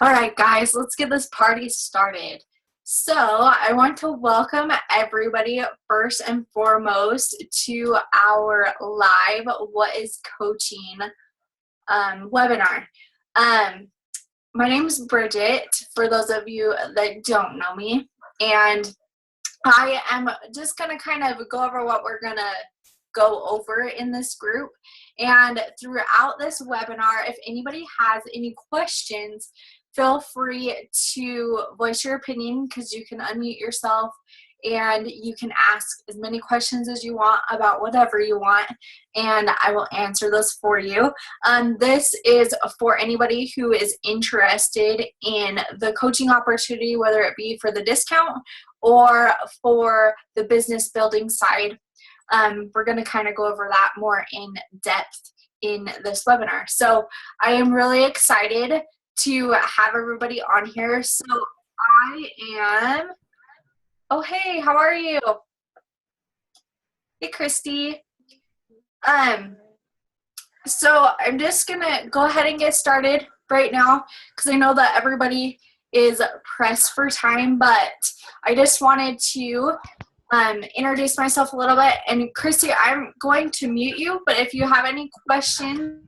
All right, guys, let's get this party started. So, I want to welcome everybody first and foremost to our live What is Coaching webinar. My name is Bridget, for those of you that don't know me, and I am just going to kind of go over what we're going to go over in this group. And throughout this webinar, if anybody has any questions, feel free to voice your opinion, because you can unmute yourself and you can ask as many questions as you want about whatever you want, and I will answer those for you. This is for anybody who is interested in the coaching opportunity, whether it be for the discount or for the business building side. We're going to kind of go over that more in depth in this webinar. So I am really excited to have everybody on here. So I am, oh hey, how are you? Hey Christy. So I'm just going to go ahead and get started right now, because I know that everybody is pressed for time, but I just wanted to introduce myself a little bit. And Christy, I'm going to mute you, but if you have any questions,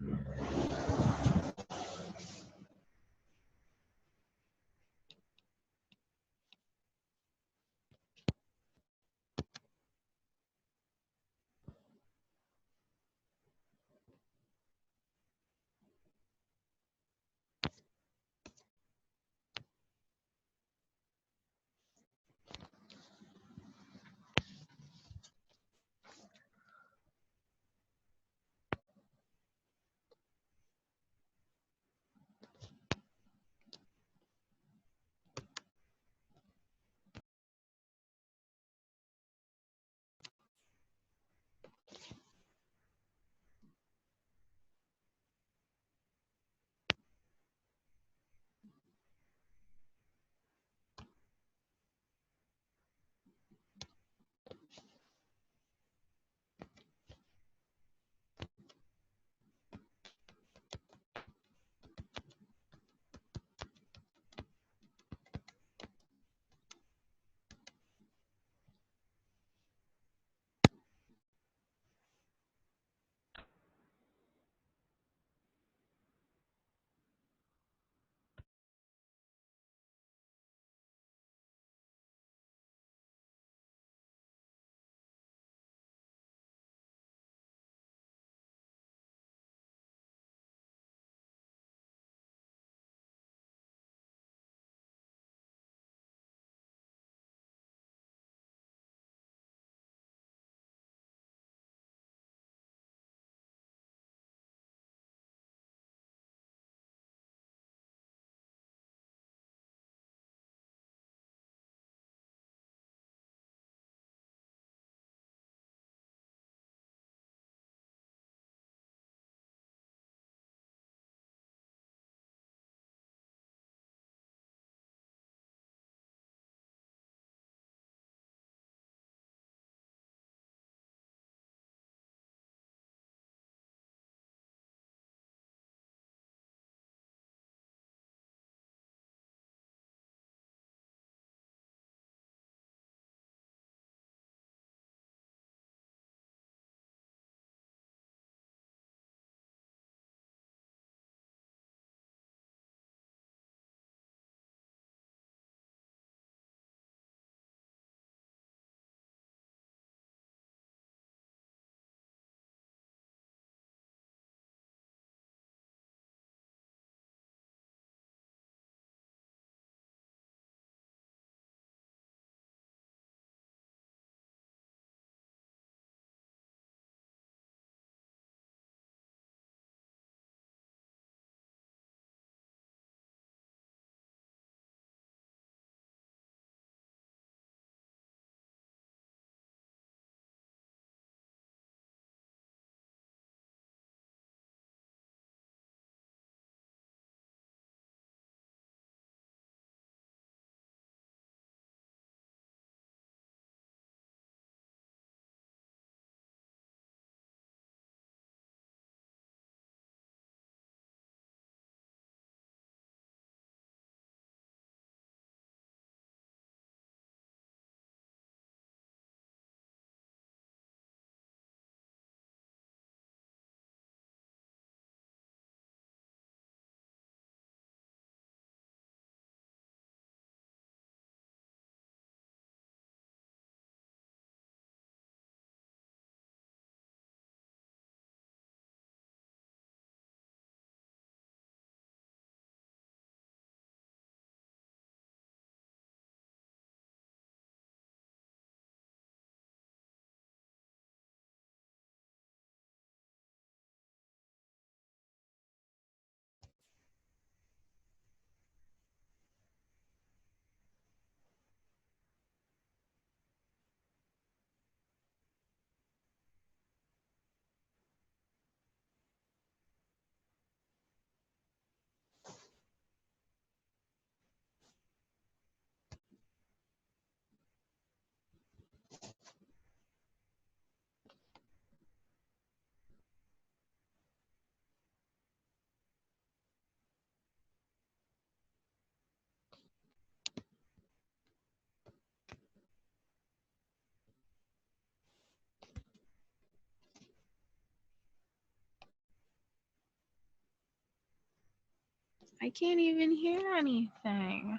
I can't even hear anything.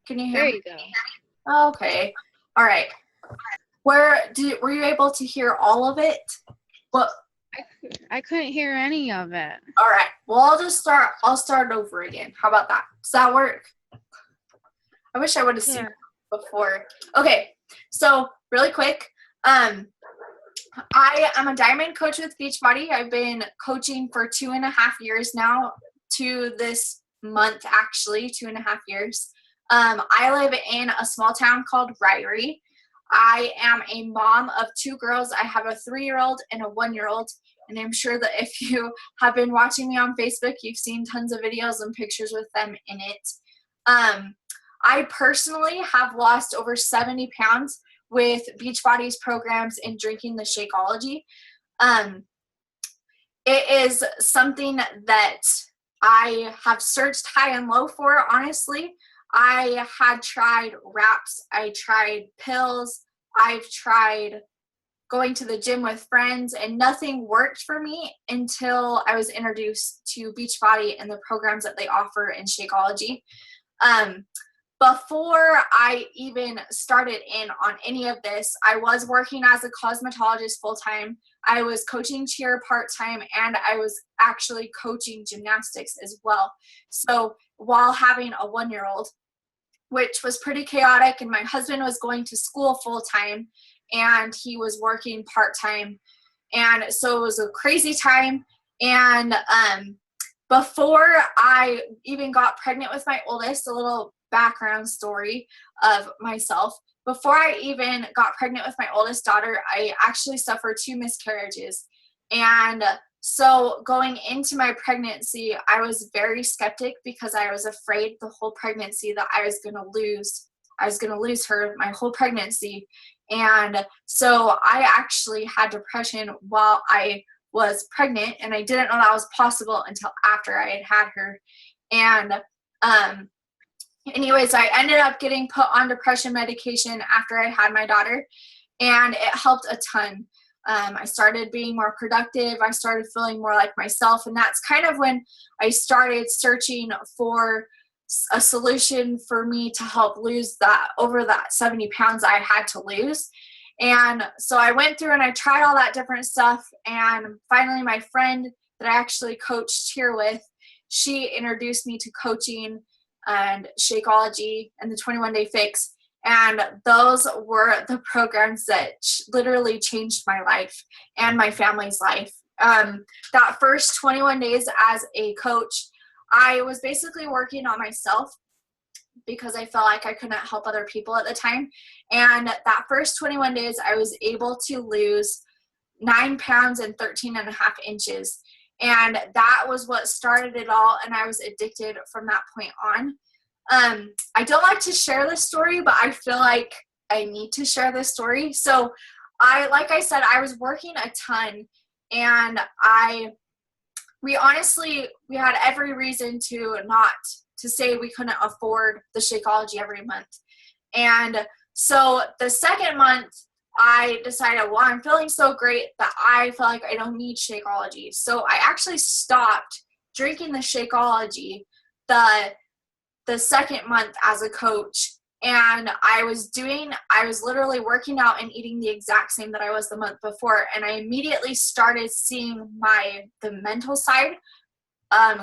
Can you hear There me? you go. Okay. All right. Were you able to hear all of it? Well, I couldn't hear any of it. all right. Well, I'll start over again. How about that? Does that work? I wish I would have seen it before. Okay. So really quick, I am a diamond coach with Beachbody. I've been coaching for 2.5 years now, to this month, actually, 2.5 years. I live in a small town called Ryrie. I am a mom of 2 girls. I have a 3-year-old and a 1-year-old. And I'm sure that if you have been watching me on Facebook, you've seen tons of videos and pictures with them in it. I personally have lost over 70 pounds with Beachbody's programs and drinking the Shakeology. It is something that I have searched high and low for, honestly. I had tried wraps, I tried pills, I've tried going to the gym with friends, and nothing worked for me until I was introduced to Beachbody and the programs that they offer in Shakeology. Before I even started in on any of this, I was working as a cosmetologist full-time. I was coaching cheer part-time, and I was actually coaching gymnastics as well. So while having a 1-year-old, which was pretty chaotic, and my husband was going to school full-time and he was working part-time. And so it was a crazy time. And before I even got pregnant with my oldest, a little background story of myself. Before I even got pregnant with my oldest daughter, I actually suffered 2 miscarriages. And so going into my pregnancy, I was very skeptic because I was afraid the whole pregnancy that I was going to lose her my whole pregnancy. And so I actually had depression while I was pregnant, and I didn't know that was possible until after I had had her. And anyways, I ended up getting put on depression medication after I had my daughter, and it helped a ton. I started being more productive. I started feeling more like myself, and that's kind of when I started searching for a solution for me to help lose that 70 pounds I had to lose. And so I went through and I tried all that different stuff, and finally my friend that I actually coached here with, she introduced me to coaching and Shakeology and the 21-Day Fix. And those were the programs that literally changed my life and my family's life. That first 21 days as a coach, I was basically working on myself because I felt like I couldn't help other people at the time. And that first 21 days, I was able to lose 9 pounds and 13.5 inches. And that was what started it all. And I was addicted from that point on. I don't like to share this story, but I feel like I need to share this story. So like I said, I was working a ton, and we had every reason to say we couldn't afford the Shakeology every month. And so the second month, I decided, well, I'm feeling so great that I feel like I don't need Shakeology. So I actually stopped drinking the Shakeology the second month as a coach. And I was literally working out and eating the exact same that I was the month before. And I immediately started seeing the mental side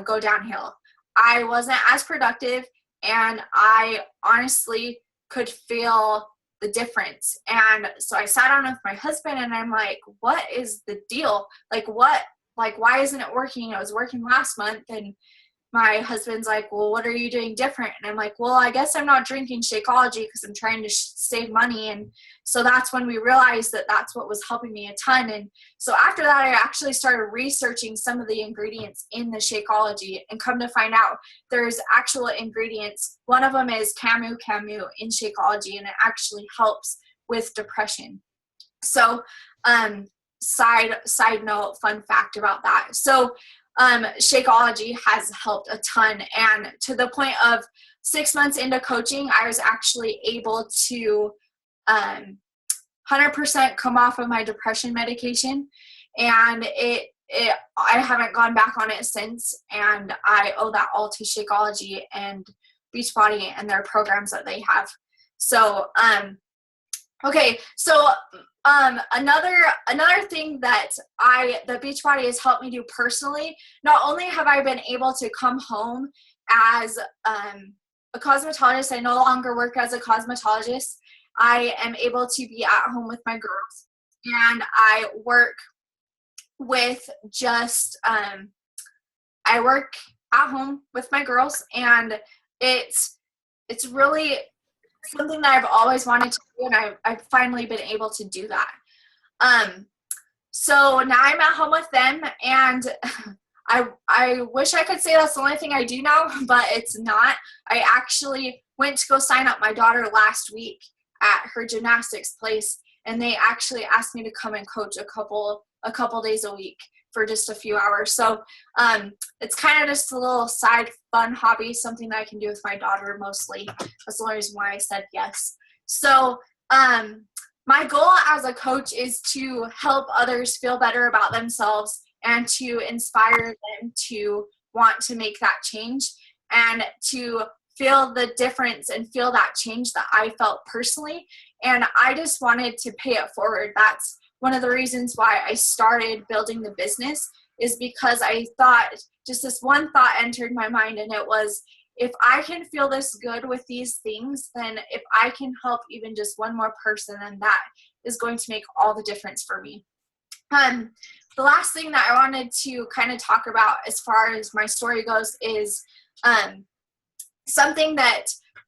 go downhill. I wasn't as productive, and I honestly could feel the difference. And so I sat down with my husband, and I'm like, what is the deal? Why isn't it working? It was working last month. And my husband's like, well, what are you doing different? And I'm like, well, I guess I'm not drinking Shakeology because I'm trying to save money. And so that's when we realized that that's what was helping me a ton. And so after that, I actually started researching some of the ingredients in the Shakeology, and come to find out there's actual ingredients. One of them is camu in Shakeology, and it actually helps with depression. So side note, fun fact about that. So Shakeology has helped a ton, and to the point of 6 months into coaching, I was actually able to 100% come off of my depression medication, and I haven't gone back on it since, and I owe that all to Shakeology and Beachbody and their programs that they have. So okay, so another thing that the Beachbody has helped me do personally, not only have I been able to come home as a cosmetologist, I no longer work as a cosmetologist. I am able to be at home with my girls, and I work with I work at home with my girls, and it's really something that I've always wanted to do, and I've finally been able to do that. So now I'm at home with them, and I wish I could say that's the only thing I do now, but it's not. I actually went to go sign up my daughter last week at her gymnastics place, and they actually asked me to come and coach a couple days a week for just a few hours. So it's kind of just a little side fun hobby, something that I can do with my daughter mostly. That's the only reason why I said yes. So my goal as a coach is to help others feel better about themselves and to inspire them to want to make that change and to feel the difference and feel that change that I felt personally. And I just wanted to pay it forward. That's one of the reasons why I started building the business, is because I thought, just this one thought entered my mind, and it was, if I can feel this good with these things, then if I can help even just one more person, then that is going to make all the difference for me. The last thing that I wanted to kind of talk about as far as my story goes is something that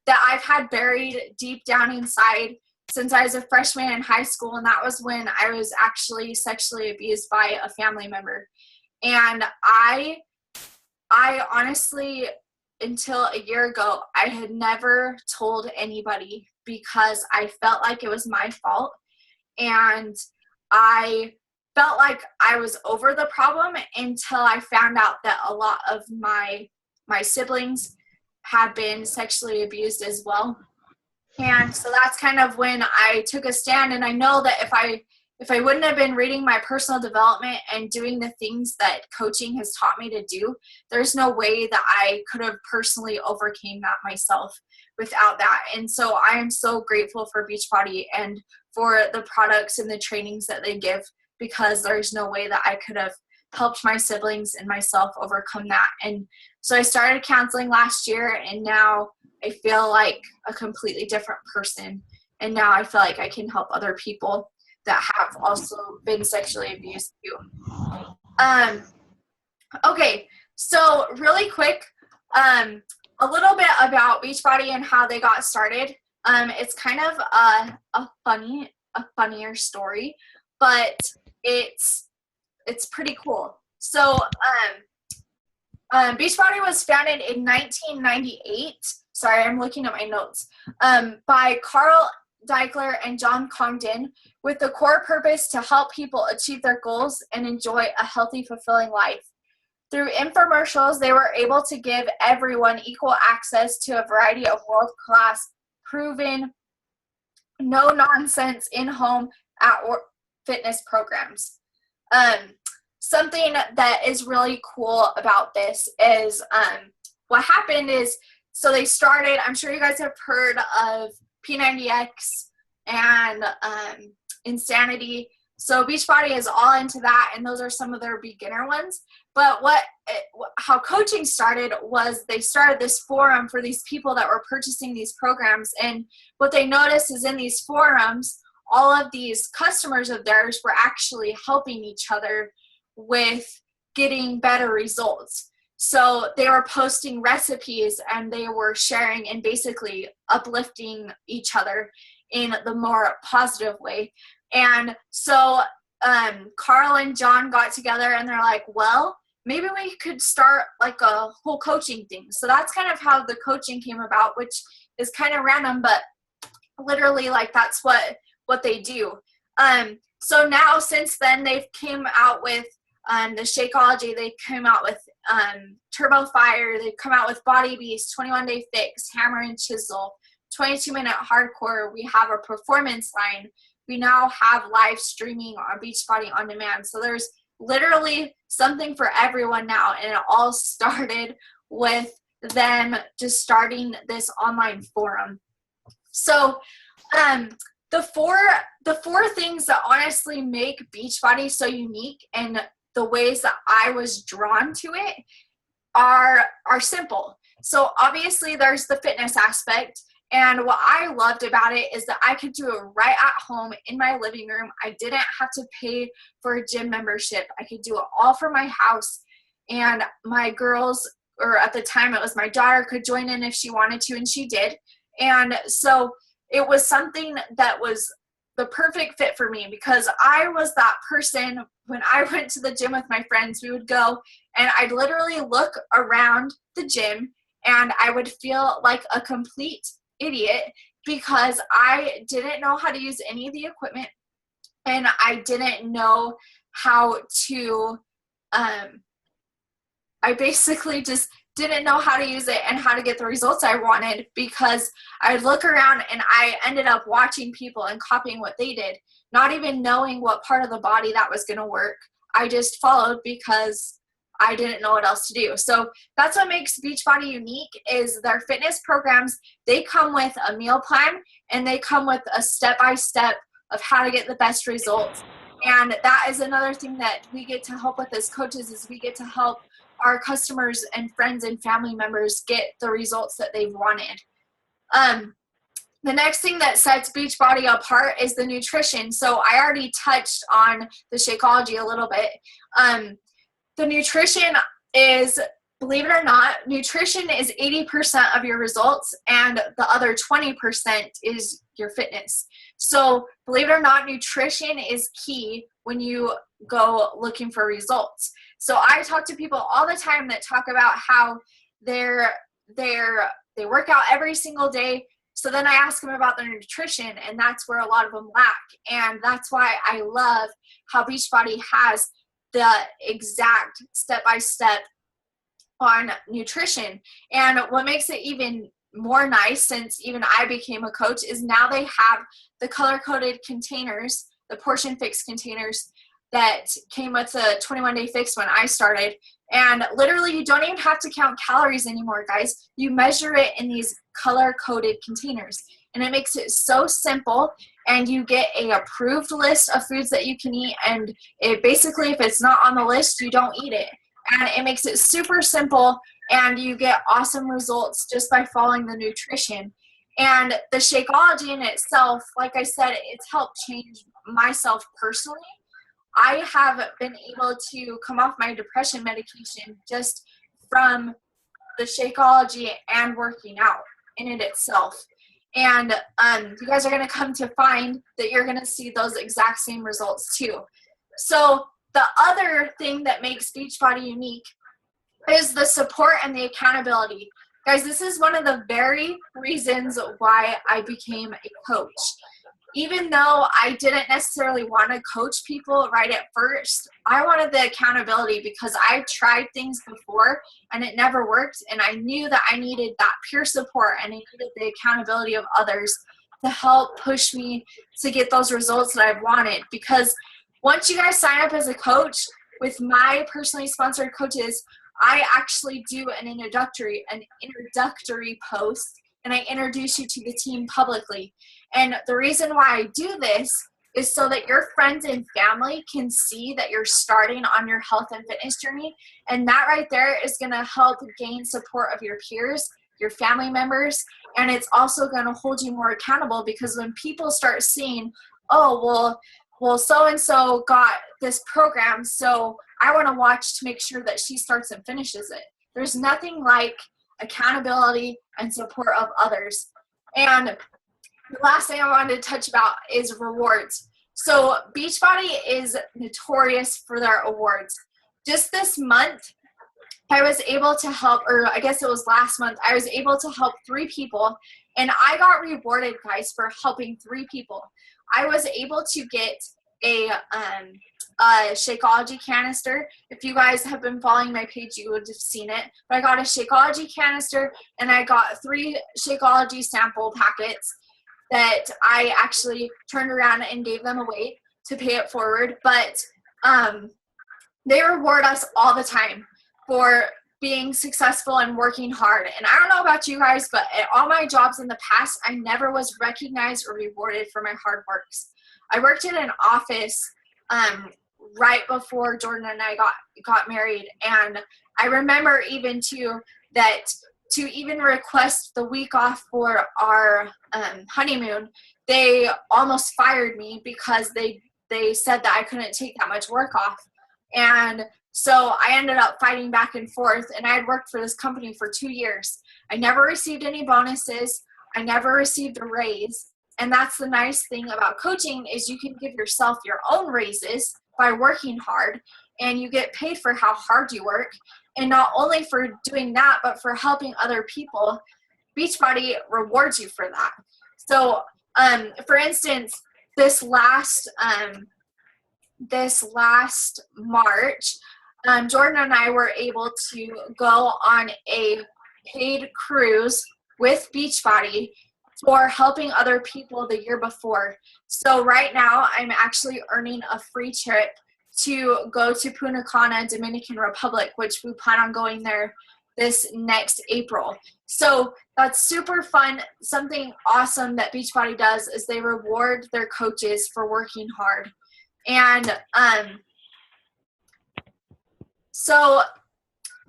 I've had buried deep down inside since I was a freshman in high school, and that was when I was actually sexually abused by a family member. And I honestly, until a year ago, I had never told anybody because I felt like it was my fault, and I felt like I was over the problem until I found out that a lot of my siblings had been sexually abused as well. And so that's kind of when I took a stand, and I know that if I wouldn't have been reading my personal development and doing the things that coaching has taught me to do, there's no way that I could have personally overcame that myself without that. And so I am so grateful for Beachbody and for the products and the trainings that they give, because there's no way that I could have helped my siblings and myself overcome that. And so I started counseling last year, and now I feel like a completely different person. And now I feel like I can help other people that have also been sexually abused too. Okay, so really quick, a little bit about Beachbody and how they got started. It's kind of a funnier story, but it's pretty cool. So Beachbody was founded in 1998. Sorry, I'm looking at my notes. By Carl Deichler and John Congdon with the core purpose to help people achieve their goals and enjoy a healthy, fulfilling life. Through infomercials, they were able to give everyone equal access to a variety of world-class, proven, no-nonsense, in-home, at-work fitness programs. Something that is really cool about this is what happened is, so they started, I'm sure you guys have heard of P90X and Insanity. So Beachbody is all into that, and those are some of their beginner ones. But how coaching started was they started this forum for these people that were purchasing these programs. And what they noticed is in these forums, all of these customers of theirs were actually helping each other with getting better results. So they were posting recipes and they were sharing and basically uplifting each other in the more positive way. And so Carl and John got together and they're like, well, maybe we could start like a whole coaching thing. So that's kind of how the coaching came about, which is kind of random, but literally like that's what they do. So now since then they've came out with the Shakeology, they came out with Turbo Fire, they've come out with Body Beast, 21-Day Fix, Hammer and Chisel, 22-Minute Hardcore. We have a performance line. We now have live streaming on Beachbody On Demand. So there's literally something for everyone now, and it all started with them just starting this online forum. So the four things that honestly make Beachbody so unique and the ways that I was drawn to it are simple. So obviously there's the fitness aspect, and what I loved about it is that I could do it right at home in my living room. I didn't have to pay for a gym membership. I could do it all from my house, and my girls, or at the time it was my daughter, could join in if she wanted to, and she did. And so it was something that was the perfect fit for me, because I was that person when I went to the gym with my friends. We would go and I'd literally look around the gym and I would feel like a complete idiot because I didn't know how to use any of the equipment, and I didn't know how to, I basically just didn't know how to use it and how to get the results I wanted, because I'd look around and I ended up watching people and copying what they did, not even knowing what part of the body that was going to work. I just followed because I didn't know what else to do. So that's what makes Beachbody unique, is their fitness programs. They come with a meal plan and they come with a step-by-step of how to get the best results. And that is another thing that we get to help with as coaches, is we get to help our customers and friends and family members get the results that they've wanted. The next thing that sets Beachbody apart is the nutrition. So I already touched on the Shakeology a little bit. The nutrition is, believe it or not, nutrition is 80% of your results, and the other 20% is your fitness. So believe it or not, nutrition is key when you go looking for results. So I talk to people all the time that talk about how they work out every single day. So then I ask them about their nutrition, and that's where a lot of them lack. And that's why I love how Beachbody has the exact step-by-step on nutrition. And what makes it even more nice, since even I became a coach, is now they have the color-coded containers, the portion fix containers that came with the 21-Day Fix when I started. And literally you don't even have to count calories anymore, guys. You measure it in these color-coded containers, and it makes it so simple. And you get a approved list of foods that you can eat, and it basically, if it's not on the list, you don't eat it. And it makes it super simple, and you get awesome results just by following the nutrition. And the Shakeology in itself, like I said, it's helped change myself personally. I have been able to come off my depression medication just from the Shakeology and working out in it itself. And you guys are going to come to find that you're going to see those exact same results too. So the other thing that makes Beachbody unique is the support and the accountability. Guys, this is one of the very reasons why I became a coach. Even though I didn't necessarily want to coach people right at first, I wanted the accountability because I tried things before and it never worked. And I knew that I needed that peer support and I needed the accountability of others to help push me to get those results that I wanted. Because once you guys sign up as a coach with my personally sponsored coaches, I actually do an introductory post and I introduce you to the team publicly. And the reason why I do this is so that your friends and family can see that you're starting on your health and fitness journey. And that right there is going to help gain support of your peers, your family members, and it's also going to hold you more accountable because when people start seeing, oh, well, so-and-so got this program, so I want to watch to make sure that she starts and finishes it. There's nothing like accountability and support of others. And the last thing I wanted to touch about is rewards. So Beachbody is notorious for their awards. Just this month, I was able to help, or I guess it was last month, I was able to help 3 people, and I got rewarded, guys, for helping 3 people. I was able to get a Shakeology canister. If you guys have been following my page, you would have seen it. But I got a Shakeology canister, and I got 3 Shakeology sample packets that I actually turned around and gave them away to pay it forward. But they reward us all the time for being successful and working hard. And I don't know about you guys, but at all my jobs in the past, I never was recognized or rewarded for my hard works. I worked in an office right before Jordan and I got married. And I remember even too that to even request the week off for our honeymoon, they almost fired me because they said that I couldn't take that much work off. And so I ended up fighting back and forth, and I had worked for this company for 2 years. I never received any bonuses. I never received a raise. And that's the nice thing about coaching is you can give yourself your own raises by working hard, and you get paid for how hard you work. And not only for doing that, but for helping other people. Beachbody rewards you for that. So, for instance, this last March, Jordan and I were able to go on a paid cruise with Beachbody for helping other people the year before. So right now, I'm actually earning a free trip to go to Punta Cana, Dominican Republic, which we plan on going there this next April. So that's super fun. Something awesome that Beachbody does is they reward their coaches for working hard. And so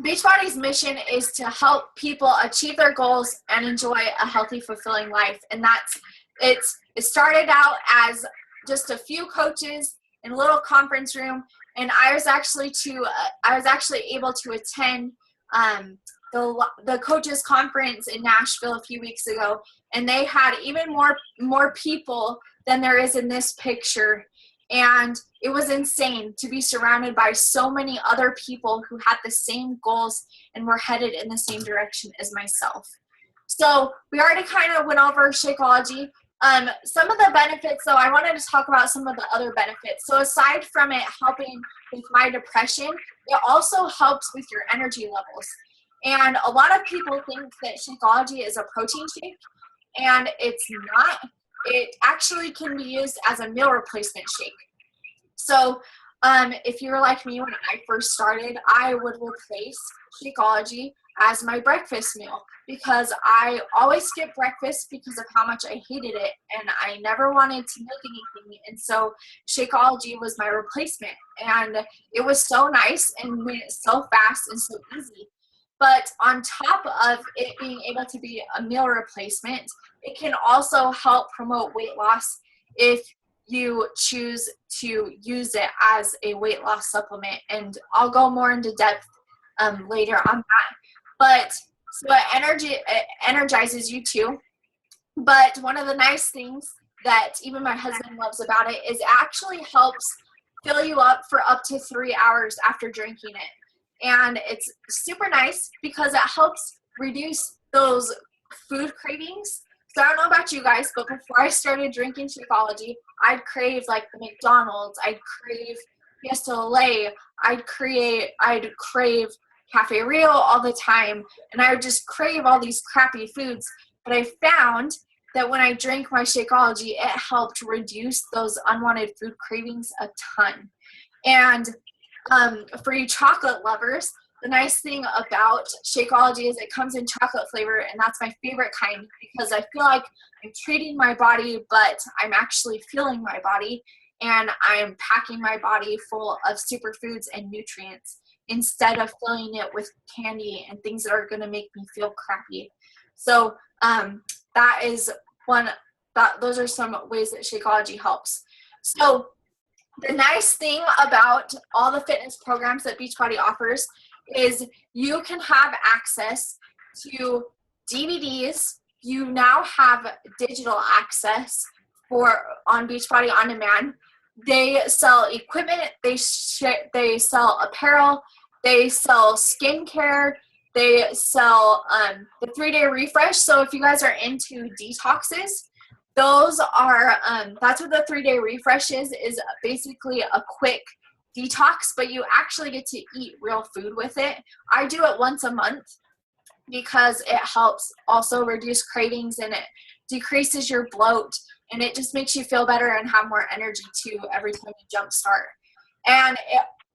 Beachbody's mission is to help people achieve their goals and enjoy a healthy, fulfilling life. And it started out as just a few coaches in a little conference room, and I was actually able to attend the coaches conference in Nashville a few weeks ago, and they had even more people than there is in this picture. And it was insane to be surrounded by so many other people who had the same goals and were headed in the same direction as myself. So we already kind of went over Shakeology. Some of the benefits, though, I wanted to talk about some of the other benefits. So aside from it helping with my depression, it also helps with your energy levels. And a lot of people think that Shakeology is a protein shake, and it's not. It actually can be used as a meal replacement shake. So if you're like me, when I first started, I would replace Shakeology as my breakfast meal because I always skipped breakfast because of how much I hated it, and I never wanted to make anything. And so Shakeology was my replacement, and it was so nice and made it so fast and so easy. But on top of it being able to be a meal replacement, it can also help promote weight loss if you choose to use it as a weight loss supplement. And I'll go more into depth later on that. But so it energizes you too. But one of the nice things that even my husband loves about it is it actually helps fill you up for up to 3 hours after drinking it. And it's super nice because it helps reduce those food cravings. So I don't know about you guys, but before I started drinking Shakeology, I'd crave like the McDonald's, I'd crave Fiesta Lay, I'd crave Cafe Rio all the time, and I would just crave all these crappy foods. But I found that when I drank my Shakeology, it helped reduce those unwanted food cravings a ton. And for you chocolate lovers, the nice thing about Shakeology is it comes in chocolate flavor, and that's my favorite kind because I feel like I'm treating my body, but I'm actually fueling my body, and I'm packing my body full of superfoods and nutrients instead of filling it with candy and things that are going to make me feel crappy. So that is those are some ways that Shakeology helps. So the nice thing about all the fitness programs that Beachbody offers is you can have access to DVDs. You now have digital access on Beachbody On Demand. They sell equipment, they sell apparel, they sell skincare, they sell the 3-day refresh. So if you guys are into detoxes, those are that's what the 3-day refresh is basically a quick detox, but you actually get to eat real food with it. I do it once a month because it helps also reduce cravings, and it decreases your bloat, and it just makes you feel better and have more energy too every time you jump start. And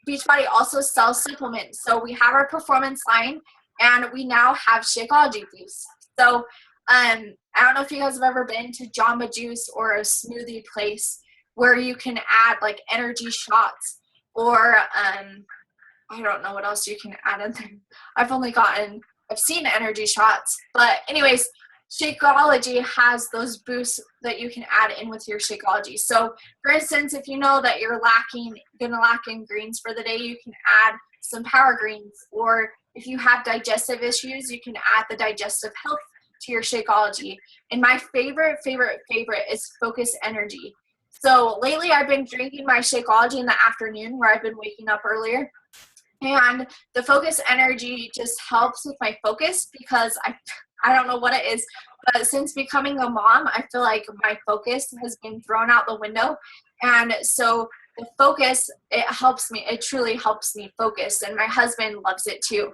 Beachbody also sells supplements. So we have our performance line, and we now have Shakeology Boost. So I don't know if you guys have ever been to Jamba Juice or a smoothie place where you can add like energy shots, or I don't know what else you can add in there. I've seen energy shots, but anyways, Shakeology has those boosts that you can add in with your Shakeology. So for instance, if you know that you're gonna lack in greens for the day, you can add some power greens, or if you have digestive issues, you can add the digestive health to your Shakeology. And my favorite is Focus Energy. So lately I've been drinking my Shakeology in the afternoon where I've been waking up earlier. And the Focus Energy just helps with my focus because I don't know what it is, but since becoming a mom, I feel like my focus has been thrown out the window. And so the focus, it truly helps me focus, and my husband loves it too.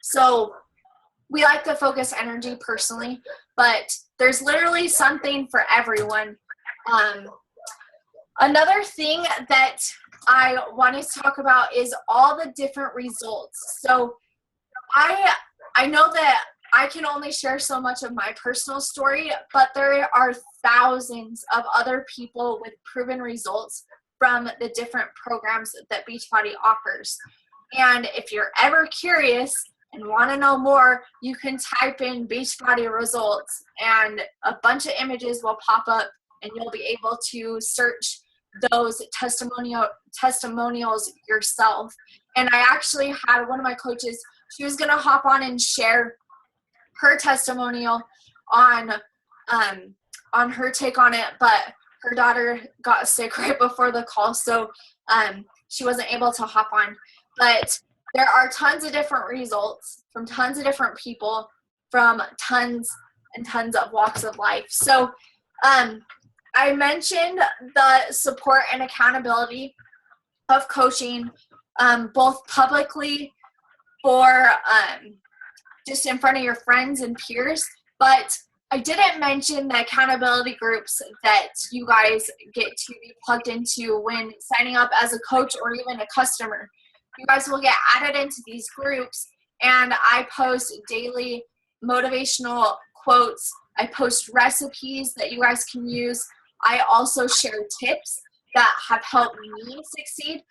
So we like the Focus Energy personally, but there's literally something for everyone. Another thing that I wanted to talk about is all the different results. So I know that I can only share so much of my personal story, but there are thousands of other people with proven results from the different programs that Beachbody offers. And if you're ever curious and want to know more, you can type in Beachbody results and a bunch of images will pop up, and you'll be able to search those testimonials yourself. And I actually had one of my coaches, she was going to hop on and share her testimonial on her take on it, but her daughter got sick right before the call, so she wasn't able to hop on. But there are tons of different results from tons of different people from tons and tons of walks of life. So I mentioned the support and accountability of coaching, both publicly or just in front of your friends and peers, but I didn't mention the accountability groups that you guys get to be plugged into when signing up as a coach or even a customer. You guys will get added into these groups, and I post daily motivational quotes. I post recipes that you guys can use. I also share tips that have helped me succeed.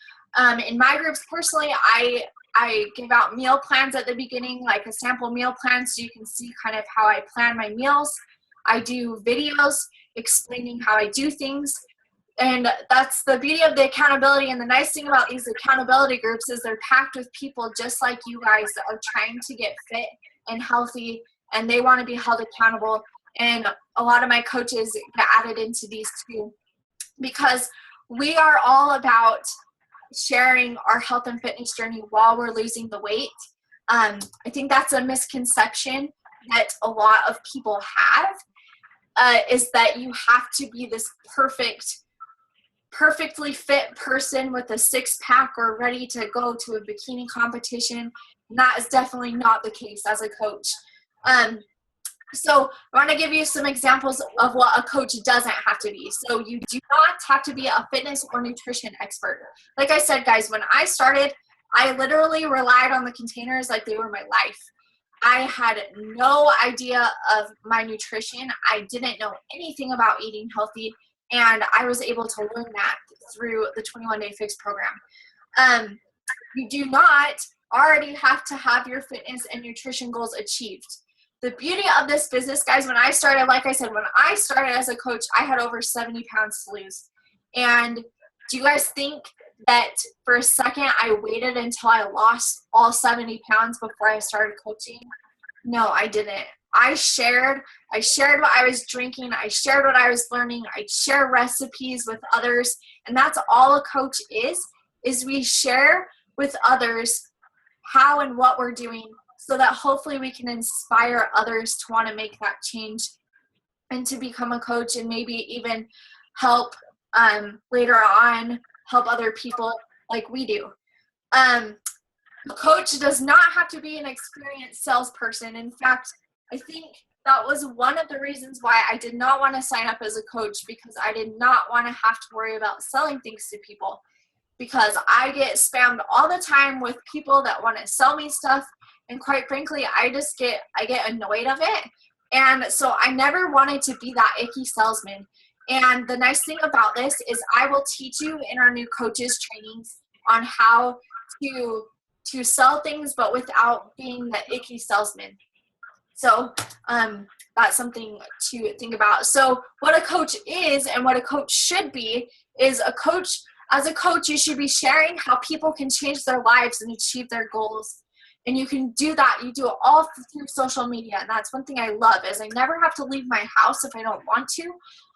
In my groups personally, I give out meal plans at the beginning, like a sample meal plan, so you can see kind of how I plan my meals. I do videos explaining how I do things, and that's the beauty of the accountability. And the nice thing about these accountability groups is they're packed with people just like you guys that are trying to get fit and healthy, and they want to be held accountable. And a lot of my coaches get added into these too, because we are all about sharing our health and fitness journey while we're losing the weight. I think that's a misconception that a lot of people have, is that you have to be this perfectly fit person with a six-pack or ready to go to a bikini competition. And that is definitely not the case as a coach. So I want to give you some examples of what a coach doesn't have to be. So you do not have to be a fitness or nutrition expert. Like I said, guys, when I started, I literally relied on the containers like they were my life. I had no idea of my nutrition. I didn't know anything about eating healthy, and I was able to learn that through the 21-Day Fix program. You do not already have to have your fitness and nutrition goals achieved. The beauty of this business, guys, when I started, like I said, when I started as a coach, I had over 70 pounds to lose. And do you guys think that for a second I waited until I lost all 70 pounds before I started coaching? No, I didn't. I shared what I was drinking. I shared what I was learning. I share recipes with others. And that's all a coach is we share with others how and what we're doing so that hopefully we can inspire others to want to make that change and to become a coach and maybe even help later on help other people like we do. A coach does not have to be an experienced salesperson. In fact, I think that was one of the reasons why I did not want to sign up as a coach, because I did not want to have to worry about selling things to people, because I get spammed all the time with people that want to sell me stuff. And quite frankly, I get annoyed of it. And so I never wanted to be that icky salesman. And the nice thing about this is I will teach you in our new coaches trainings on how to sell things, but without being the icky salesman. So that's something to think about. So what a coach is and what a coach should be is a coach. As a coach, you should be sharing how people can change their lives and achieve their goals. And you can do that. You do it all through social media. And that's one thing I love is I never have to leave my house if I don't want to.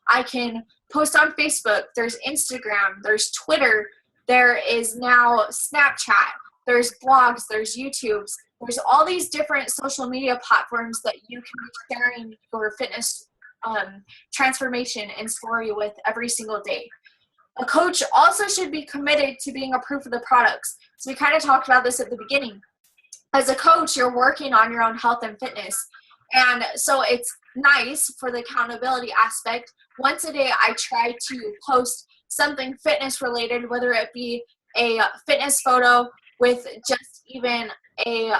I can post on Facebook. There's Instagram. There's Twitter. There is now Snapchat. There's blogs. There's YouTubes. There's all these different social media platforms that you can be sharing your fitness transformation and story with every single day. A coach also should be committed to being a proof of the products. So we kind of talked about this at the beginning. As a coach, you're working on your own health and fitness. And so it's nice for the accountability aspect. Once a day, I try to post something fitness related, whether it be a fitness photo with just even a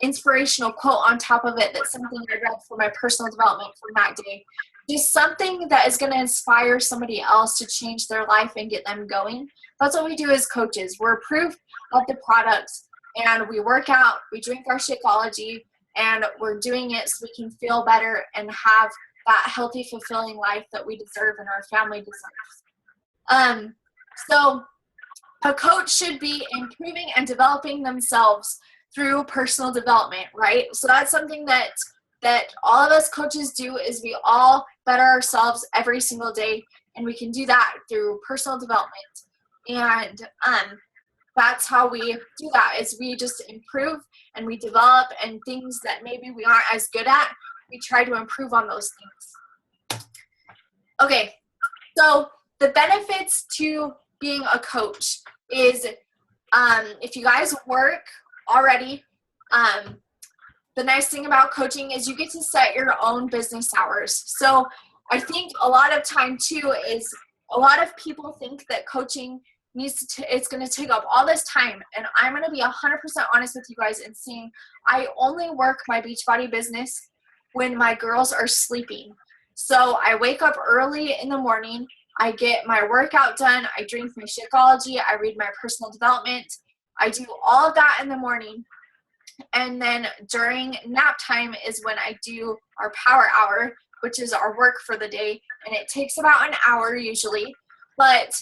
inspirational quote on top of it. That's something I read for my personal development from that day. Just something that is going to inspire somebody else to change their life and get them going. That's what we do as coaches. We're proof of the products, and we work out, we drink our Shakeology, and we're doing it so we can feel better and have that healthy, fulfilling life that we deserve and our family deserves. So a coach should be improving and developing themselves through personal development, right? So that's something that all of us coaches do is we all better ourselves every single day, and we can do that through personal development. And that's how we do that is we just improve and we develop, and things that maybe we aren't as good at, we try to improve on those things. Okay, so the benefits to being a coach is if you guys work already, the nice thing about coaching is you get to set your own business hours. So I think a lot of time too is a lot of people think that coaching it's going to take up all this time. And I'm going to be 100% honest with you guys and saying I only work my Beachbody business when my girls are sleeping. So I wake up early in the morning. I get my workout done. I drink my Shakeology. I read my personal development. I do all of that in the morning. And then during nap time is when I do our power hour, which is our work for the day. And it takes about an hour usually. But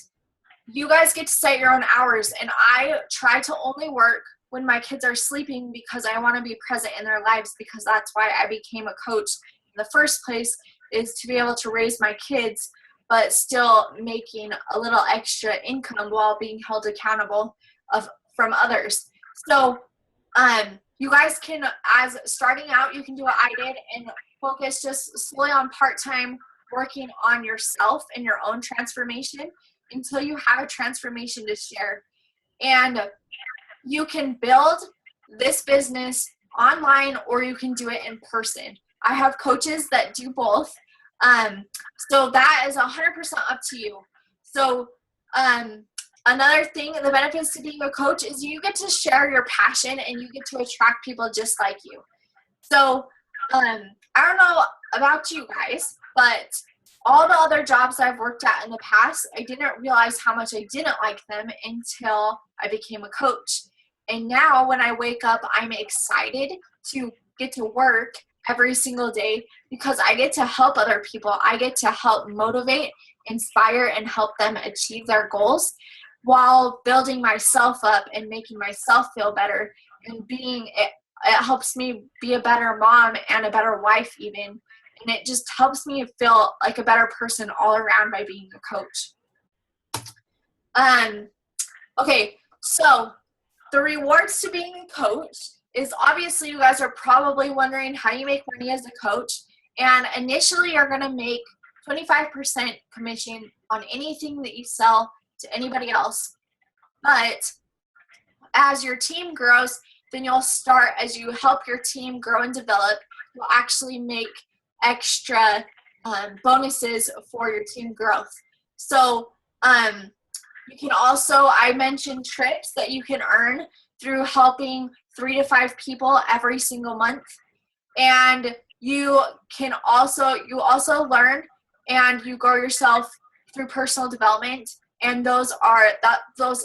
you guys get to set your own hours. And I try to only work when my kids are sleeping because I want to be present in their lives, because that's why I became a coach in the first place, is to be able to raise my kids but still making a little extra income while being held accountable from others. So you guys can, as starting out, you can do what I did and focus just slowly on part-time working on yourself and your own transformation until you have a transformation to share. And you can build this business online or you can do it in person. I have coaches that do both. So that is 100% up to you. So another thing, the benefits to being a coach is you get to share your passion and you get to attract people just like you. So I don't know about you guys, but all the other jobs I've worked at in the past, I didn't realize how much I didn't like them until I became a coach. And now when I wake up, I'm excited to get to work every single day because I get to help other people. I get to help motivate, inspire, and help them achieve their goals while building myself up and making myself feel better. And it helps me be a better mom and a better wife even. And it just helps me feel like a better person all around by being a coach. Okay, so the rewards to being a coach is obviously you guys are probably wondering how you make money as a coach. And initially you're going to make 25% commission on anything that you sell to anybody else. But as your team grows, then you'll start, as you help your team grow and develop, you'll actually make extra bonuses for your team growth. So you can also, I mentioned trips that you can earn through helping 3 to 5 people every single month. And you also learn and you grow yourself through personal development. And those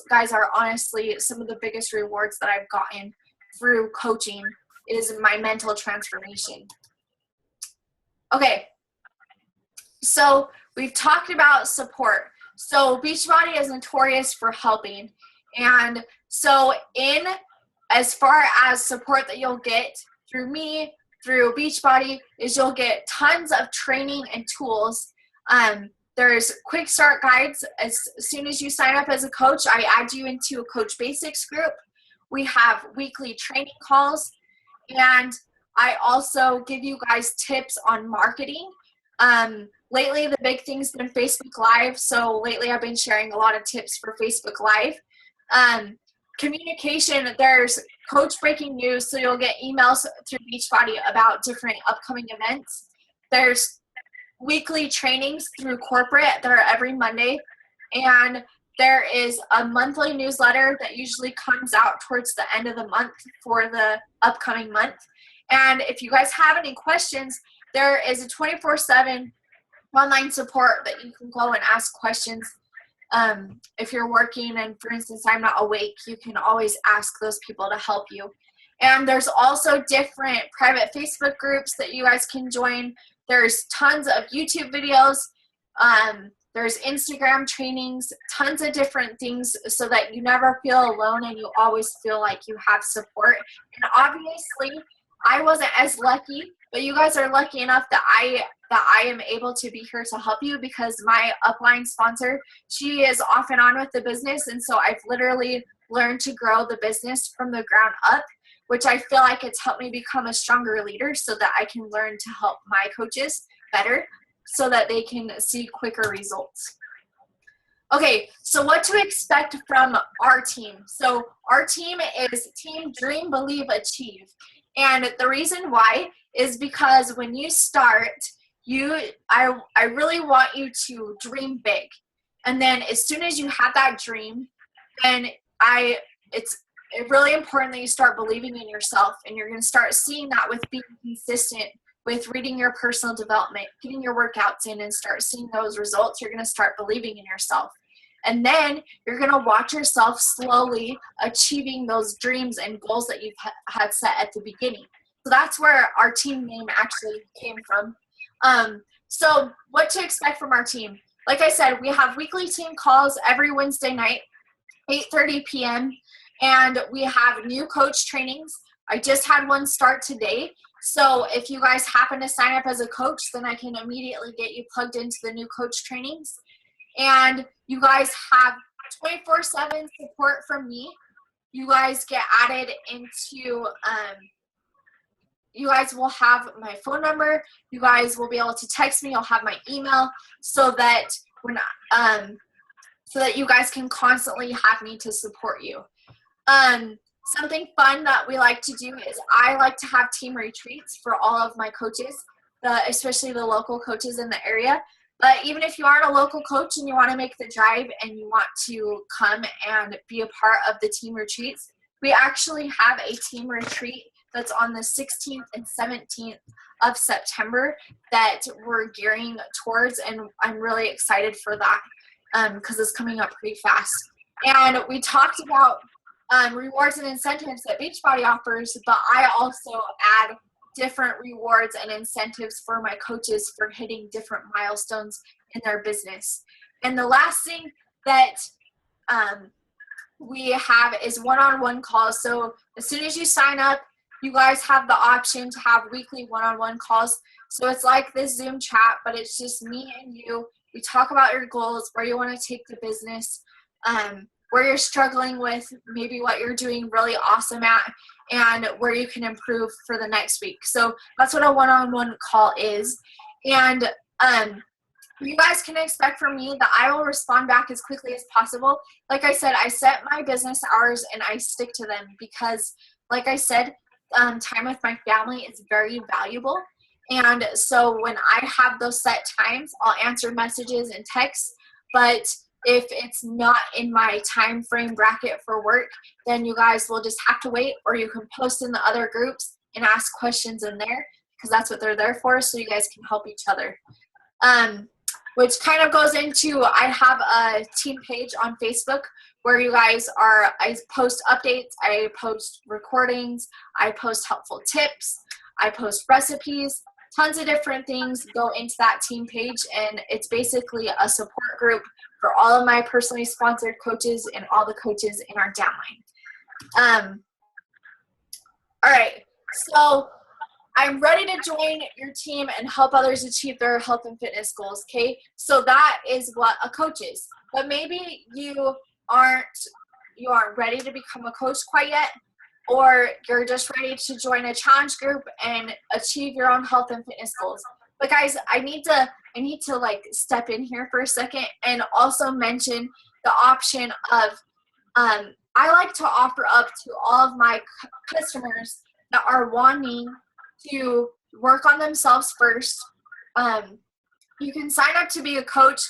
guys are honestly some of the biggest rewards that I've gotten through coaching is my mental transformation. Okay, so we've talked about support. So Beachbody is notorious for helping. And so as far as support that you'll get through me, through Beachbody, is you'll get tons of training and tools. There's quick start guides. As soon as you sign up as a coach, I add you into a Coach Basics group. We have weekly training calls. And I also give you guys tips on marketing. Lately, the big thing's been Facebook Live. So lately, I've been sharing a lot of tips for Facebook Live. Communication, there's coach breaking news. So you'll get emails through Beachbody about different upcoming events. There's weekly trainings through corporate that are every Monday. And there is a monthly newsletter that usually comes out towards the end of the month for the upcoming month. And if you guys have any questions, there is a 24/7 online support that you can go and ask questions. If you're working and, for instance, I'm not awake, you can always ask those people to help you. And there's also different private Facebook groups that you guys can join. There's tons of YouTube videos. There's Instagram trainings, tons of different things so that you never feel alone and you always feel like you have support. And obviously, I wasn't as lucky, but you guys are lucky enough that I am able to be here to help you because my upline sponsor, she is off and on with the business. And so I've literally learned to grow the business from the ground up, which I feel like it's helped me become a stronger leader so that I can learn to help my coaches better so that they can see quicker results. Okay, so what to expect from our team. So our team is Team Dream, Believe, Achieve. And the reason why is because when you start, I really want you to dream big. And then as soon as you have that dream, then it's really important that you start believing in yourself. And you're going to start seeing that with being consistent with reading your personal development, getting your workouts in and start seeing those results. You're going to start believing in yourself. And then you're going to watch yourself slowly achieving those dreams and goals that you've had set at the beginning. So that's where our team name actually came from. So what to expect from our team? Like I said, we have weekly team calls every Wednesday night, 8:30 p.m. And we have new coach trainings. I just had one start today. So if you guys happen to sign up as a coach, then I can immediately get you plugged into the new coach trainings. And you guys have 24/7 support from me. you guys get added into, you guys will have my phone number. You guys will be able to text me. You'll have my email so that when, so that you guys can constantly have me to support you. Something fun that we like to do is I like to have team retreats for all of my coaches, especially the local coaches in the area. But even if you aren't a local coach and you want to make the drive and you want to come and be a part of the team retreats, we actually have a team retreat that's on the 16th and 17th of September that we're gearing towards, and I'm really excited for that because it's coming up pretty fast. And we talked about rewards and incentives that Beachbody offers, but I also add different rewards and incentives for my coaches for hitting different milestones in their business. And the last thing that we have is one-on-one calls. So as soon as you sign up, you guys have the option to have weekly one-on-one calls. So it's like this Zoom chat, but it's just me and you. We talk about your goals, where you want to take the business, where you're struggling with, maybe what you're doing really awesome at, and where you can improve for the next week. So that's what a one-on-one call is. And you guys can expect from me that I will respond back as quickly as possible. Like I said, I set my business hours and I stick to them because, like I said, time with my family is very valuable. And so when I have those set times, I'll answer messages and texts. But if it's not in my time frame bracket for work, then you guys will just have to wait, or you can post in the other groups and ask questions in there because that's what they're there for, so you guys can help each other. Which kind of goes into, I have a team page on Facebook where you guys I post updates, I post recordings, I post helpful tips, I post recipes, tons of different things go into that team page, and it's basically a support group for all of my personally sponsored coaches and all the coaches in our downline. All right, so I'm ready to join your team and help others achieve their health and fitness goals, okay? So that is what a coach is. But maybe you aren't ready to become a coach quite yet, or you're just ready to join a challenge group and achieve your own health and fitness goals. But guys, I need to like step in here for a second and also mention the option of I like to offer up to all of my customers that are wanting to work on themselves first. You can sign up to be a coach,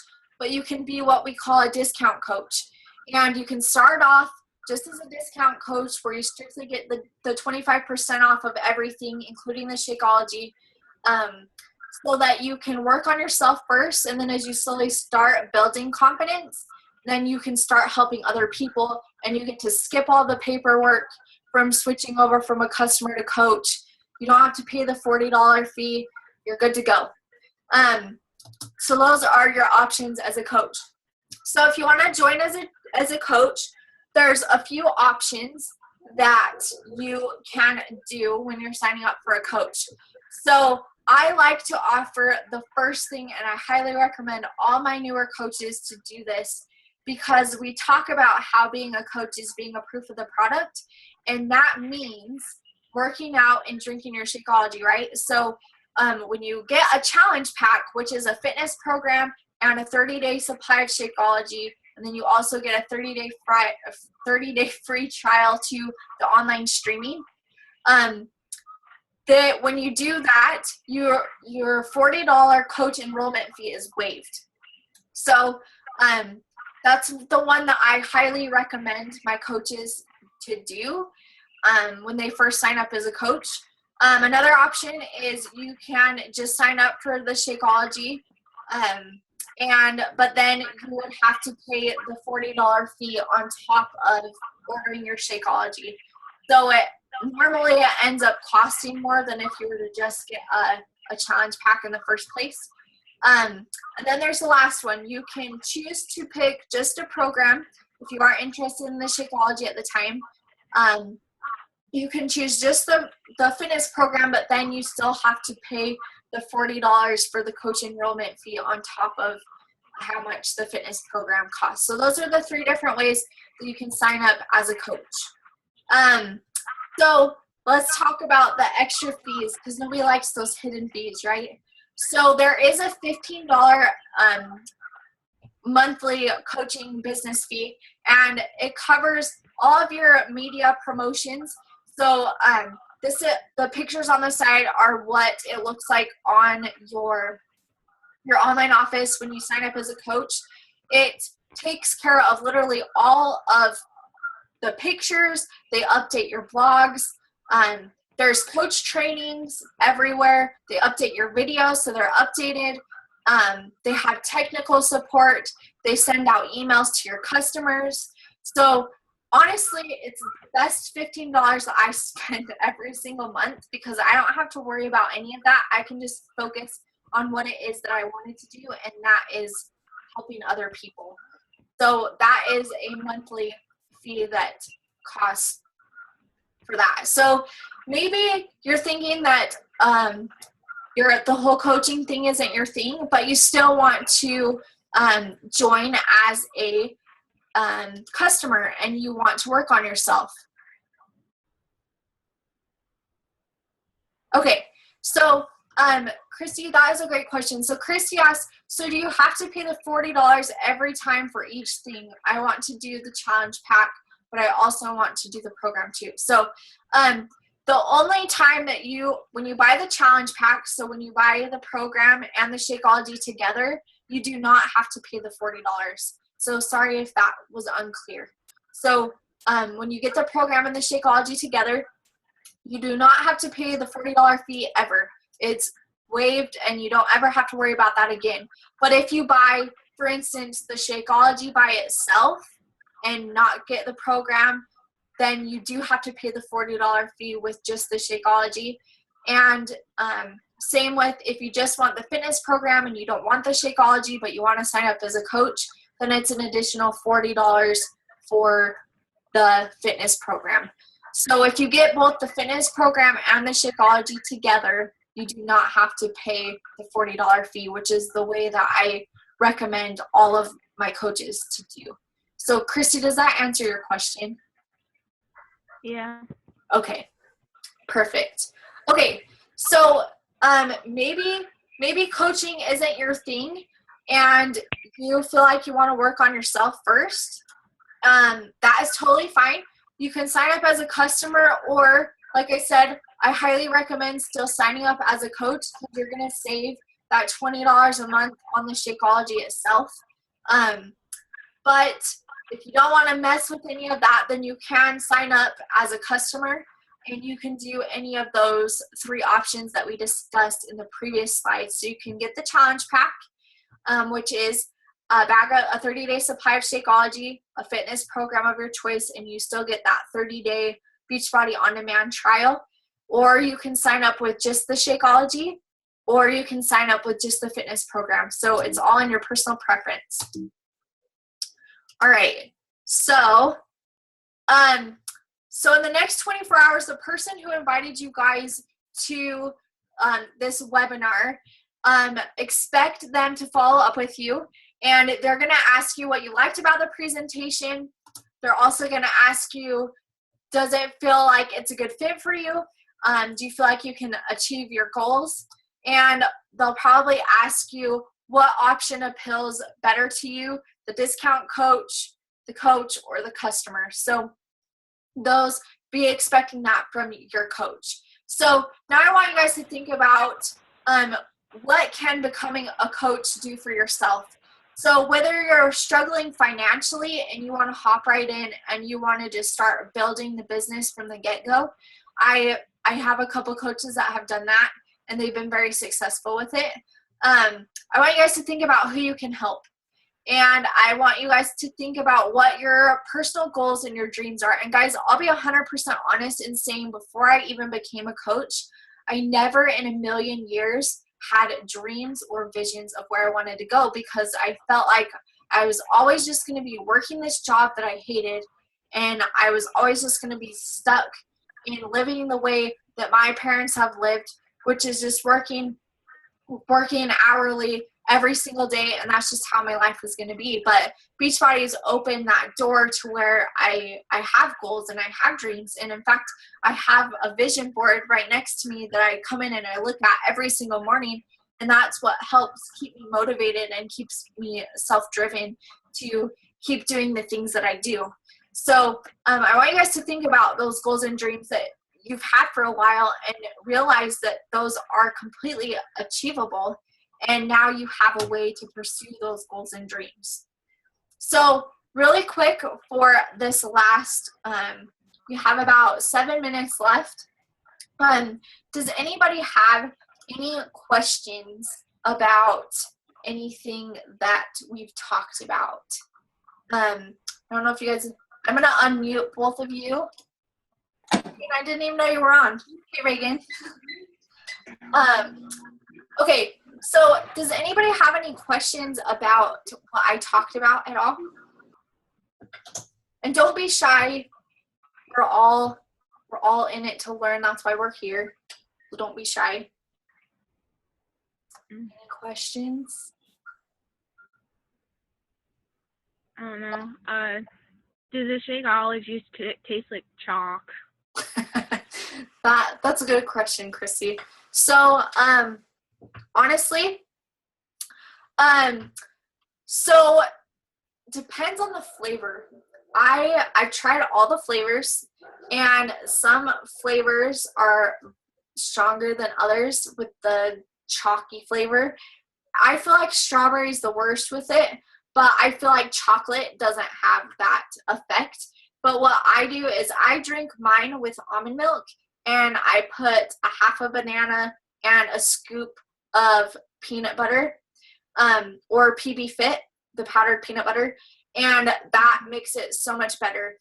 but you can be what we call a discount coach. And you can start off just as a discount coach where you strictly get the 25% off of everything, including the Shakeology, so that you can work on yourself first. And then as you slowly start building confidence, then you can start helping other people, and you get to skip all the paperwork from switching over from a customer to coach. You don't have to pay the $40 fee. You're good to go. So those are your options as a coach. So if you want to join as a coach, there's a few options that you can do when you're signing up for a coach. So I like to offer the first thing, and I highly recommend all my newer coaches to do this, because we talk about how being a coach is being a proof of the product, and that means working out and drinking your Shakeology, right? So when you get a challenge pack, which is a fitness program and a 30-day supply of Shakeology, and then you also get a 30-day free trial to the online streaming. When you do that, your $40 coach enrollment fee is waived. So that's the one that I highly recommend my coaches to do when they first sign up as a coach. Another option is you can just sign up for the Shakeology, but then you would have to pay the $40 fee on top of ordering your Shakeology. So normally it ends up costing more than if you were to just get a challenge pack in the first place. And then there's the last one. You can choose to pick just a program if you aren't interested in the Shakeology at the time. You can choose just the fitness program, but then you still have to pay the $40 for the coach enrollment fee on top of how much the fitness program costs. So those are the 3 different ways that you can sign up as a coach. So let's talk about the extra fees because nobody likes those hidden fees, right? So there is a $15 monthly coaching business fee, and it covers all of your media promotions. So the pictures on the side are what it looks like on your online office when you sign up as a coach. It takes care of literally all of the pictures. They update your blogs. There's coach trainings everywhere. They update your videos so they're updated. They have technical support. They send out emails to your customers. So honestly, it's the best $15 that I spend every single month because I don't have to worry about any of that. I can just focus on what it is that I wanted to do, and that is helping other people. So that is a monthly fee that costs for that. So maybe you're thinking that the whole coaching thing isn't your thing, but you still want to join as a customer and you want to work on yourself. Okay, so Christy, that is a great question. So Christy asked, so do you have to pay the $40 every time for each thing? I want to do the challenge pack, but I also want to do the program too. So the only time that when you buy the challenge pack, so when you buy the program and the Shakeology together, you do not have to pay the $40. So sorry if that was unclear. So when you get the program and the Shakeology together, you do not have to pay the $40 fee ever. It's waived and you don't ever have to worry about that again. But if you buy, for instance, the Shakeology by itself and not get the program, then you do have to pay the $40 fee with just the Shakeology. And same with if you just want the fitness program and you don't want the Shakeology, but you want to sign up as a coach, then it's an additional $40 for the fitness program. So if you get both the fitness program and the Shakeology together, you do not have to pay the $40 fee, which is the way that I recommend all of my coaches to do. So Christy, does that answer your question? Yeah. Okay, perfect. Okay, so maybe coaching isn't your thing and you feel like you want to work on yourself first. That is totally fine. You can sign up as a customer, or like I said, I highly recommend still signing up as a coach because you're going to save that $20 a month on the Shakeology itself. But if you don't want to mess with any of that, then you can sign up as a customer and you can do any of those 3 options that we discussed in the previous slide. So you can get the challenge pack, which is a 30-day supply of Shakeology, a fitness program of your choice, and you still get that 30-day Beachbody on-demand trial. Or you can sign up with just the Shakeology, or you can sign up with just the fitness program. So it's all in your personal preference. All right. So in the next 24 hours, the person who invited you guys to this webinar, expect them to follow up with you. And they're going to ask you what you liked about the presentation. They're also going to ask you, does it feel like it's a good fit for you? Do you feel like you can achieve your goals? And they'll probably ask you what option appeals better to you, the discount coach, the coach, or the customer. So be expecting that from your coach. So now I want you guys to think about what can becoming a coach do for yourself. So whether you're struggling financially and you want to hop right in and you want to just start building the business from the get-go, I have a couple coaches that have done that and they've been very successful with it. I want you guys to think about who you can help. And I want you guys to think about what your personal goals and your dreams are. And guys, I'll be 100% honest in saying before I even became a coach, I never in a million years had dreams or visions of where I wanted to go because I felt like I was always just going to be working this job that I hated, and I was always just going to be stuck in living the way that my parents have lived, which is just working hourly, every single day, and that's just how my life is going to be. But Beachbody has opened that door to where I have goals and I have dreams. And in fact, I have a vision board right next to me that I come in and I look at every single morning. And that's what helps keep me motivated and keeps me self-driven to keep doing the things that I do. So I want you guys to think about those goals and dreams that you've had for a while and realize that those are completely achievable. And now you have a way to pursue those goals and dreams. So really quick for this last, we have about 7 minutes left. Does anybody have any questions about anything that we've talked about? I don't know if you guys, I'm going to unmute both of you. I didn't even know you were on. Hey, Reagan. Okay, so does anybody have any questions about what I talked about at all? And don't be shy. We're all in it to learn. That's why we're here. So don't be shy. Any questions? I don't know. Do the Shakeology taste like chalk? That's a good question, Christy. So, honestly, so depends on the flavor. I tried all the flavors, and some flavors are stronger than others with the chalky flavor. I feel like strawberry is the worst with it, but I feel like chocolate doesn't have that effect. But what I do is I drink mine with almond milk, and I put a half a banana and a scoop of peanut butter, or PB Fit, the powdered peanut butter, and that makes it so much better.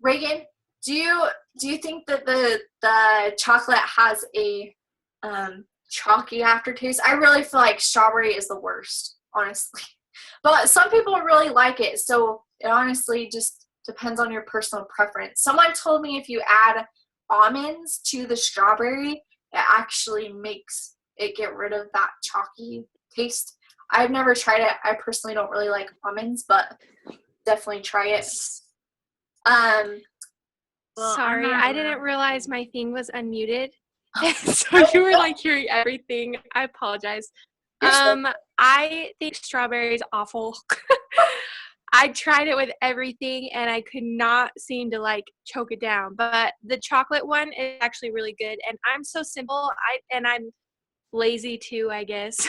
Reagan, do you think that the chocolate has a chalky aftertaste? I really feel like strawberry is the worst, honestly. But some people really like it, so it honestly just depends on your personal preference. Someone told me if you add almonds to the strawberry, it actually makes it get rid of that chalky taste. I've never tried it. I personally don't really like almonds, but definitely try it. Well, Sorry, not I didn't realize my thing was unmuted. So you were like hearing everything. I apologize. I think strawberry is awful. I tried it with everything and I could not seem to like choke it down. But the chocolate one is actually really good. And I'm so simple. I'm lazy too, I guess.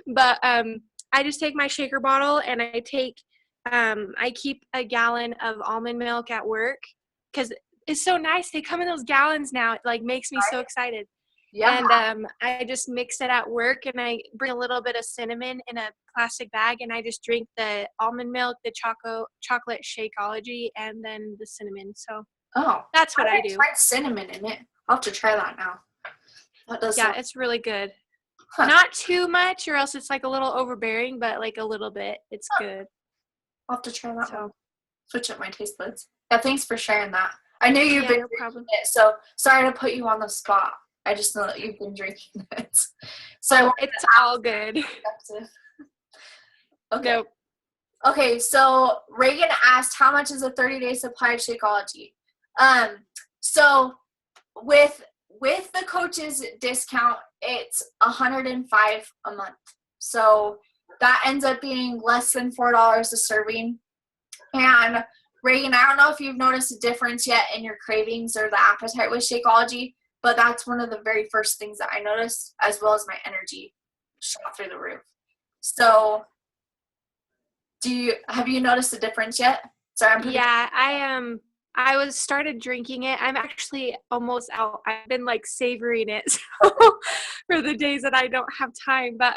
But I just take my shaker bottle and I keep a gallon of almond milk at work because it's so nice. They come in those gallons now. It like makes me so excited. Yeah. And I just mix it at work, and I bring a little bit of cinnamon in a plastic bag, and I just drink the almond milk, the chocolate Shakeology, and then the cinnamon. So that's what I do. Tried cinnamon in it. I'll have to try that now. That does sound- It's really good. Not too much, or else it's like a little overbearing, but like a little bit. It's good. I'll have to try that one. Switch up my taste buds. Yeah, thanks for sharing that. I knew you've been drinking it, so sorry to put you on the spot. I just know that you've been drinking it. So it's all good. Okay. Nope. Okay, so Reagan asked, how much is a 30-day supply of Shakeology? So with the coach's discount, it's $105 a month. So that ends up being less than $4 a serving. And Reagan, I don't know if you've noticed a difference yet in your cravings or the appetite with Shakeology, but that's one of the very first things that I noticed, as well as my energy shot through the roof. So have you noticed a difference yet? Sorry, I started drinking it. I'm actually almost out. I've been like savoring it for the days that I don't have time. But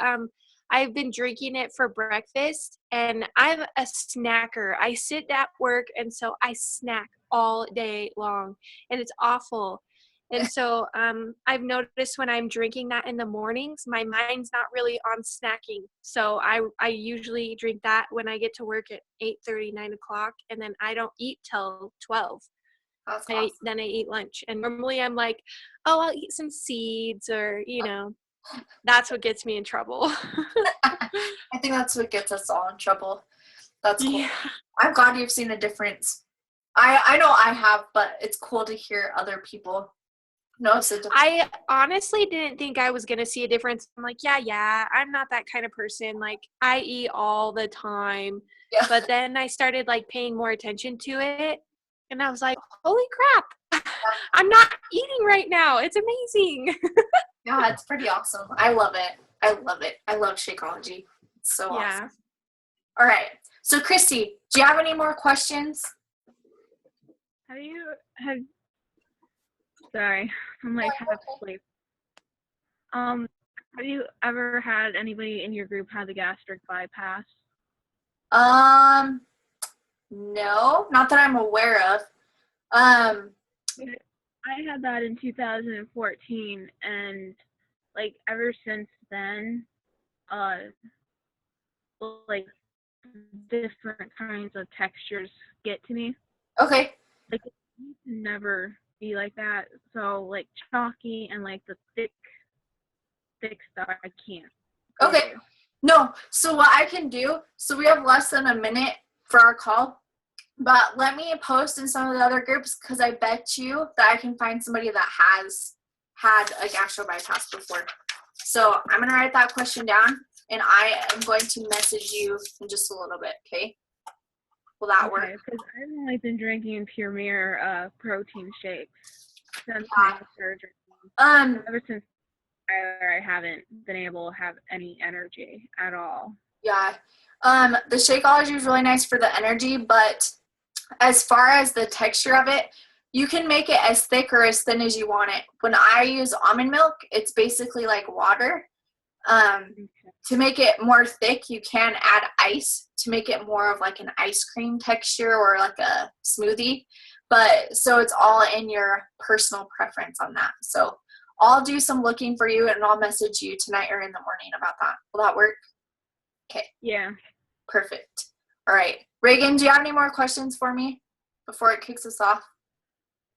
I've been drinking it for breakfast, and I'm a snacker. I sit at work, and so I snack all day long, and it's awful. And so I've noticed when I'm drinking that in the mornings, my mind's not really on snacking. So I usually drink that when I get to work at 8:30, 9 o'clock, and then I don't eat till 12. Awesome. Then I eat lunch. And normally I'm like, oh, I'll eat some seeds or, That's what gets me in trouble. I think that's what gets us all in trouble. That's cool. Yeah. I'm glad you've seen a difference. I know I have, but it's cool to hear other people notice a difference. I honestly didn't think I was going to see a difference. I'm like, yeah, I'm not that kind of person. Like, I eat all the time. Yeah. But then I started, like, paying more attention to it. And I was like, holy crap. I'm not eating right now. It's amazing. Yeah, it's pretty awesome. I love it. I love Shakeology. It's so awesome. All right. So, Christy, do you have any more questions? Sorry, I'm like half asleep. Have you ever had anybody in your group have the gastric bypass? No, not that I'm aware of. I had that in 2014, and like ever since then, like different kinds of textures get to me. Okay. Like it used to never be like that. So like chalky and like the thick stuff, I can't. Okay. No. So what I can do, so we have less than a minute for our call, but let me post in some of the other groups because I bet you that I can find somebody that has had a gastro bypass before. So I'm going to write that question down and I am going to message you in just a little bit. Okay. Will that work? Because I've only been drinking Premier protein shakes since my surgery. Ever since I haven't been able to have any energy at all. Yeah. The Shakeology is really nice for the energy, but as far as the texture of it, you can make it as thick or as thin as you want it. When I use almond milk, it's basically like water. To make it more thick, you can add ice to make it more of like an ice cream texture or like a smoothie. But so it's all in your personal preference on that. So I'll do some looking for you and I'll message you tonight or in the morning about that. Will that work? Okay. Yeah. Perfect. All right. Reagan, do you have any more questions for me before it kicks us off?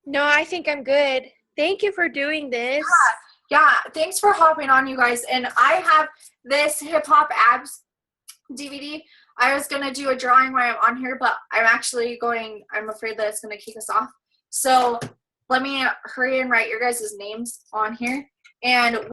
No, I think I'm good. Thank you for doing this. Yeah. Thanks for hopping on, you guys. And I have this Hip Hop Abs DVD. I was going to do a drawing while I'm on here, but I'm afraid that it's going to kick us off. So let me hurry and write your guys' names on here. And